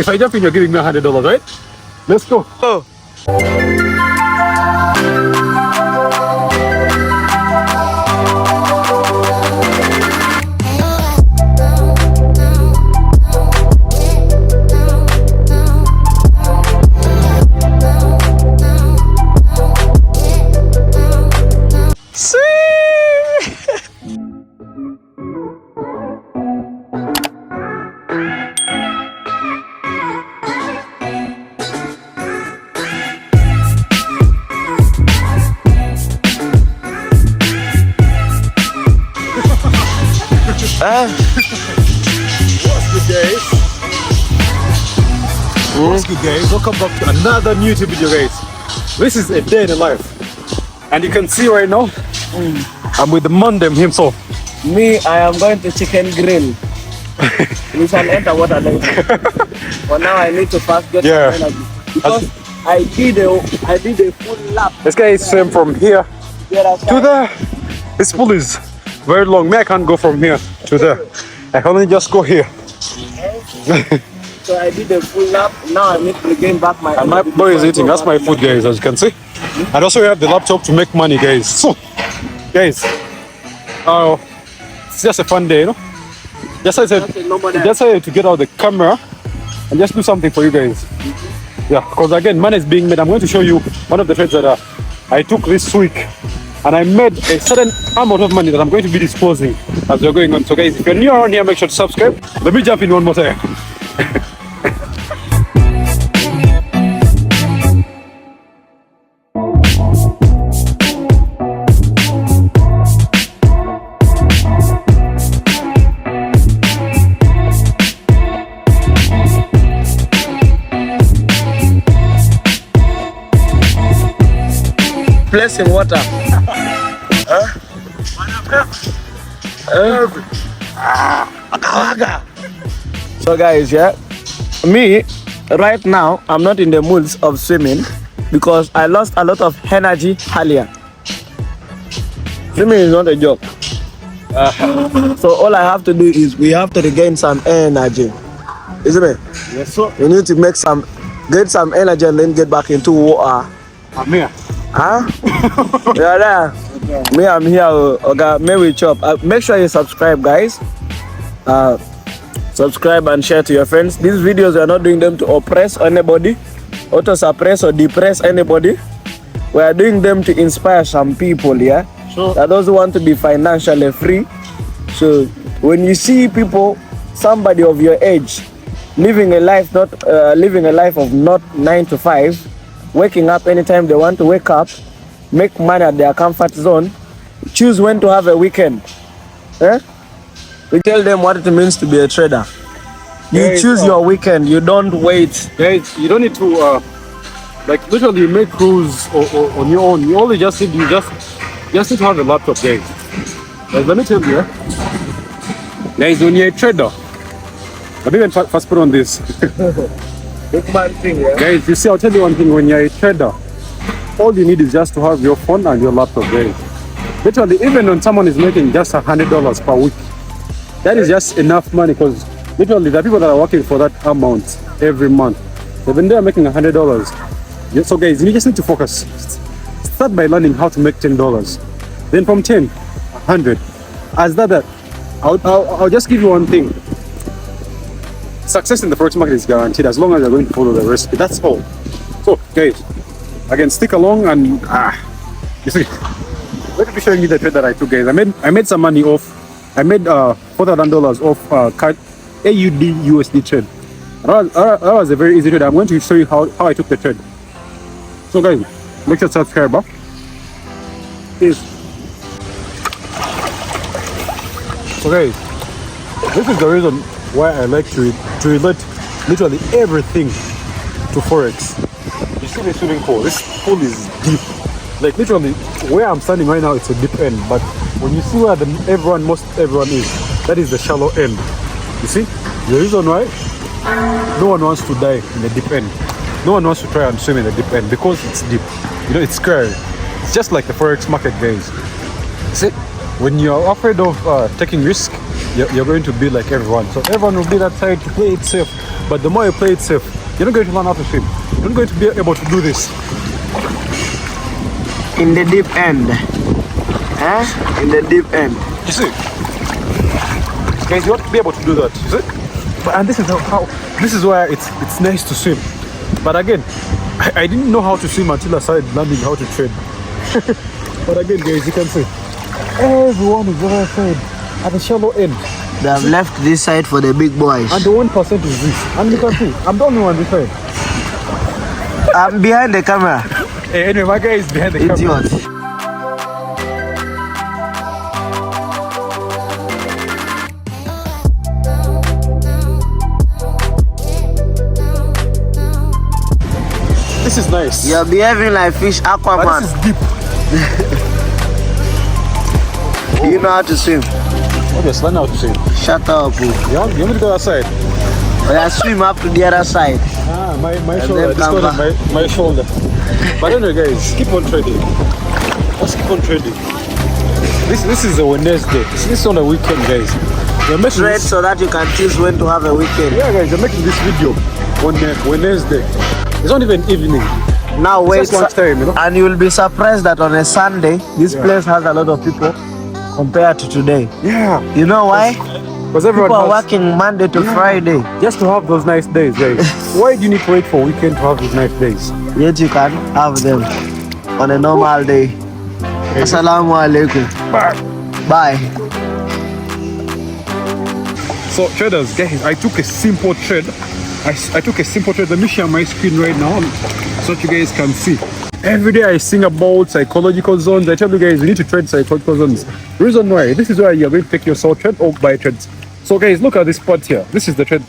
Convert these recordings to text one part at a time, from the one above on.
If I jump in, you're giving me $100, right? Let's go. Oh. What's good, guys? Welcome back to another new YouTube video, guys. This is a day in the life, and you can see right now I'm with the Mandem himself. Me, I am going to chicken grill. We shall enter water later. For now, I need to first get some energy because I did a full lap. This guy is swim from here to there. This pool is very long. Me, I can't go from here to there. I can only just go here. So I did a full lap. Now I need to gain back my. And my boy is eating. That's my food, guys, as you can see. And also we have the laptop to make money, guys. So, guys, it's just a fun day, you know. Just decided to get out the camera and just do something for you guys. Yeah, because again, money is being made. I'm going to show you one of the trades that I took this week, and I made a certain amount of money that I'm going to be disposing as we're going on. So, guys, if you're new around here, make sure to subscribe. Let me jump in one more time. Place in water. So guys, yeah, me right now I'm not in the mood of swimming because I lost a lot of energy earlier. Swimming is not a joke. So all I have to do is we have to regain some energy, isn't it? Yes, sir. We need to get some energy and then get back into water. I'm here. Huh? Yeah, there. Me, I'm here. Okay, may we chop. Make sure you subscribe, guys. Subscribe and share to your friends. These videos we are not doing them to oppress anybody, or to suppress or depress anybody. We are doing them to inspire some people. Yeah. Sure. That those who want to be financially free. So when you see people, somebody of your age, living a life of not 9 to 5. Waking up anytime they want to wake up, make money at their comfort zone, choose when to have a weekend. We tell them what it means to be a trader. You choose your weekend, you don't wait. Guys, you don't need to like literally make rules on your own. You only just need to have a laptop, guys. Guys, let me tell you, guys, when you're a trader, let me even first put on this. Big man thing, yeah? Guys, you see, I'll tell you one thing. When you're a trader, all you need is just to have your phone and your laptop, guys. Literally, even when someone is making just $100 per week, that is just enough money, because literally the people that are working for that amount every month, even they are making $100. So guys, you just need to focus. Start by learning how to make $10. Then from 10, 100. As that, I'll just give you one thing. Success in the Forex market is guaranteed as long as you're going to follow the recipe. That's all. So, guys, again, stick along and you see, let me be showing you the trade that I took, guys. I made some money off. I made $4,000 off AUD USD trade. That was a very easy trade. I'm going to show you how I took the trade. So, guys, make sure to subscribe. Peace. So, guys, this is the reason why I like to relate literally everything to Forex. You see the swimming pool? This pool is deep. Like literally, where I'm standing right now, it's a deep end. But when you see where most everyone is, that is the shallow end. You see? The reason why no one wants to die in the deep end. No one wants to try and swim in the deep end because it's deep. You know, it's scary. It's just like the Forex market, guys. See? When you're afraid of taking risk, you're going to be like everyone. So everyone will be that side to play it safe. But the more you play it safe, you're not going to learn how to swim. You're not going to be able to do this. In the deep end. In the deep end. You see? Guys, you want to be able to do that, you see? And this is why it's nice to swim. But again, I didn't know how to swim until I started learning how to trade. But again, guys, you can see everyone is over side at the shallow end. They have left this side for the big boys. And the 1% is this. And you can see, I'm the only one this side. I'm behind the camera. Hey, anyway, my guy is behind the camera. Idiot. This is nice. You're behaving like fish Aquaman. But this is deep. You know how to swim. Obviously, I know how to swim. Shut up. You want me to go outside? I swim up to the other side. My shoulder. This one is my shoulder. But anyway, guys, keep on trading. Let's keep on trading. This is a Wednesday. This is on a weekend, guys. Trade so that you can choose when to have a weekend. Yeah, guys, I'm making this video on Wednesday. It's not even evening. Now wait, it's just lunchtime, you know? And you will be surprised that on a Sunday, this place has a lot of people compared to today. Yeah. You know why? Because everyone people are working Monday to Friday. Just to have those nice days, guys. Why do you need to wait for weekend to have these nice days? Yet you can have them on a normal day. Okay. Assalamu alaikum. Bye. So traders, guys, I took a simple trade. I took a simple trade. Let me share my screen right now so that you guys can see. Every day I sing about psychological zones. I tell you guys, you need to trade psychological zones. Reason why, this is where you're going to take your sell trade or buy trades. So guys, look at this spot here. This is the trade.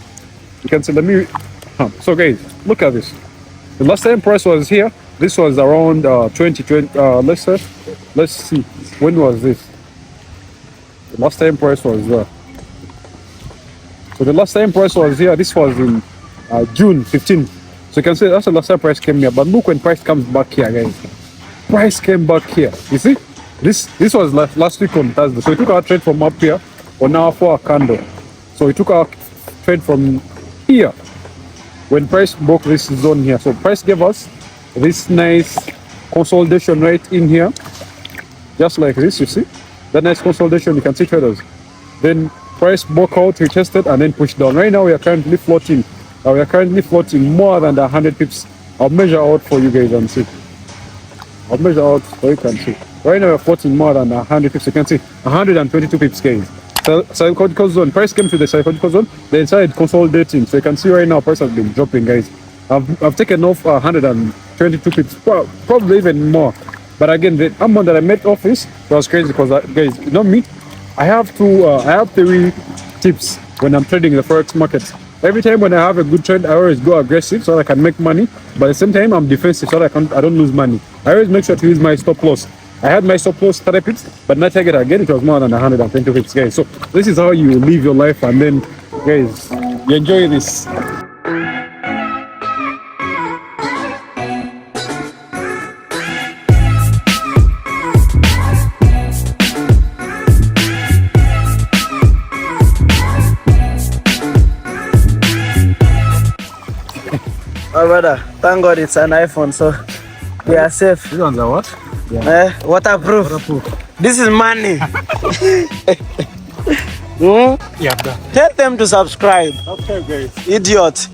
You can see, let me, so guys, look at this. The last time price was here. This was around 2020, let's see, when was this? The last time price was there. So the last time price was here, this was in June 15th. So you can see that's the last time price came here. But look when price comes back here, guys. Price came back here. You see? This was last week on Thursday. So we took our trade from up here on our 4 candle. So we took our trade from here when price broke this zone here. So price gave us this nice consolidation right in here. Just like this, you see? That nice consolidation, you can see traders. Then price broke out, retested, and then pushed down. Right now we are currently floating. More than 100 pips. I'll measure out for you guys and see. I'll measure out so you can see. Right now we're floating more than 100 pips. You can see 122 pips, guys. So psychological zone. Price came to the psychological zone. They started consolidating. So you can see right now price has been dropping, guys. I've taken off 122 pips, probably even more. But again, the amount that I made off this was crazy because, guys, you know me, I have 3 tips when I'm trading the Forex market. Every time when I have a good trade, I always go aggressive so that I can make money. But at the same time, I'm defensive so that I don't lose money. I always make sure to use my stop loss. I had my stop loss 30 pips, but my target again, it was more than 120 pips, guys. So this is how you live your life, and then, guys, you enjoy this. Oh brother, thank God it's an iPhone, so we are safe. These ones are what? Yeah. Waterproof. This is money. Yeah, Tell them to subscribe. Okay, guys. Idiot.